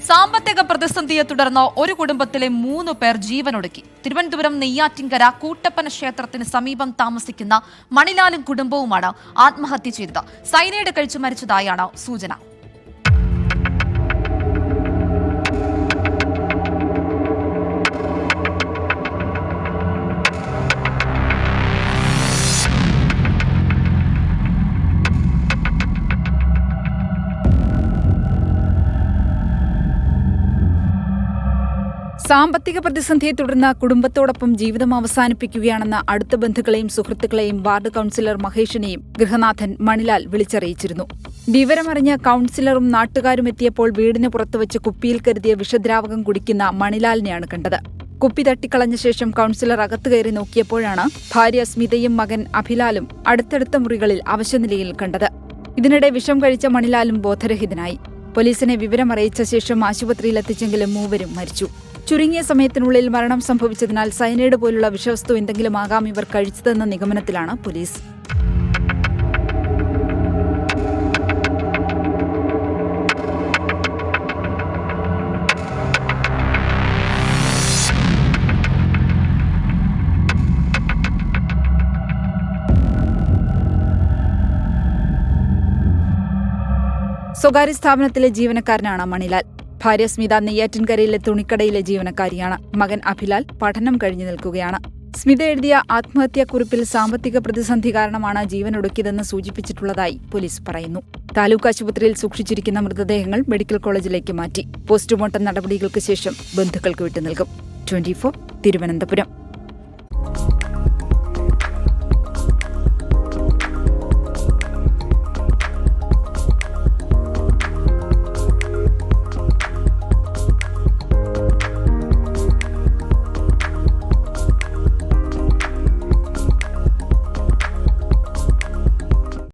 സാമ്പത്തിക പ്രതിസന്ധിയെ തുടർന്ന് ഒരു കുടുംബത്തിലെ 3 പേർ ജീവനൊടുക്കി. തിരുവനന്തപുരം നെയ്യാറ്റിൻകര കൂട്ടപ്പന ക്ഷേത്രത്തിന് സമീപം താമസിക്കുന്ന മണിലാലും കുടുംബവുമാണ് ആത്മഹത്യ ചെയ്തത്. സൈനൈഡ് കഴിച്ചു മരിച്ചതായാണ് സൂചന. സാമ്പത്തിക പ്രതിസന്ധിയെ തുടർന്ന് കുടുംബത്തോടൊപ്പം ജീവിതം അവസാനിപ്പിക്കുകയാണെന്ന് അടുത്ത ബന്ധുക്കളെയും സുഹൃത്തുക്കളെയും വാർഡ് കൌൺസിലർ മഹേഷിനെയും ഗൃഹനാഥൻ മണിലാൽ വിളിച്ചറിയിച്ചിരുന്നു. വിവരമറിഞ്ഞ് കൌൺസിലറും നാട്ടുകാരും എത്തിയപ്പോൾ വീടിന് പുറത്തുവച്ച് കുപ്പിയിൽ കരുതിയ വിഷദ്രാവകം കുടിക്കുന്ന മണിലാലിനെയാണ് കണ്ടത്. കുപ്പി തട്ടിക്കളഞ്ഞ ശേഷം കൌൺസിലർ അകത്തു കയറി നോക്കിയപ്പോഴാണ് ഭാര്യ സ്മിതയും മകൻ അഭിലാലും അടുത്തടുത്ത മുറികളിൽ അവശനിലയിൽ കണ്ടത്. ഇതിനിടെ വിഷം കഴിച്ച മണിലാലും ബോധരഹിതനായി. പോലീസിനെ വിവരമറിയിച്ച ശേഷം ആശുപത്രിയിലെത്തിച്ചെങ്കിലും മൂവരും മരിച്ചു. ചുരുങ്ങിയ സമയത്തിനുള്ളിൽ മരണം സംഭവിച്ചതിനാൽ സൈനൈഡ് പോലുള്ള വിഷവസ്തു എന്തെങ്കിലും ആകാം ഇവർ കഴിച്ചതെന്ന നിഗമനത്തിലാണ് പോലീസ്. സ്വകാര്യ സ്ഥാപനത്തിലെ ജീവനക്കാരനാണ് മണിലാൽ. ഭാര്യ സ്മിത നെയ്യാറ്റിൻകരയിലെ തുണിക്കടയിലെ ജീവനക്കാരിയാണ്. മകൻ അഭിലാൽ പഠനം കഴിഞ്ഞു നിൽക്കുകയാണ്. സ്മിത എഴുതിയ ആത്മഹത്യാക്കുറിപ്പിൽ സാമ്പത്തിക പ്രതിസന്ധി കാരണമാണ് ജീവനൊടുക്കിയതെന്ന് സൂചിപ്പിച്ചിട്ടുള്ളതായി പോലീസ് പറയുന്നു. താലൂക്ക് ആശുപത്രിയിൽ സൂക്ഷിച്ചിരിക്കുന്ന മൃതദേഹങ്ങൾ മെഡിക്കൽ കോളേജിലേക്ക് മാറ്റി. പോസ്റ്റ്മോർട്ടം നടപടികൾക്ക് ശേഷം ബന്ധുക്കൾക്ക് വിട്ടുനൽകും. 24 തിരുവനന്തപുരം.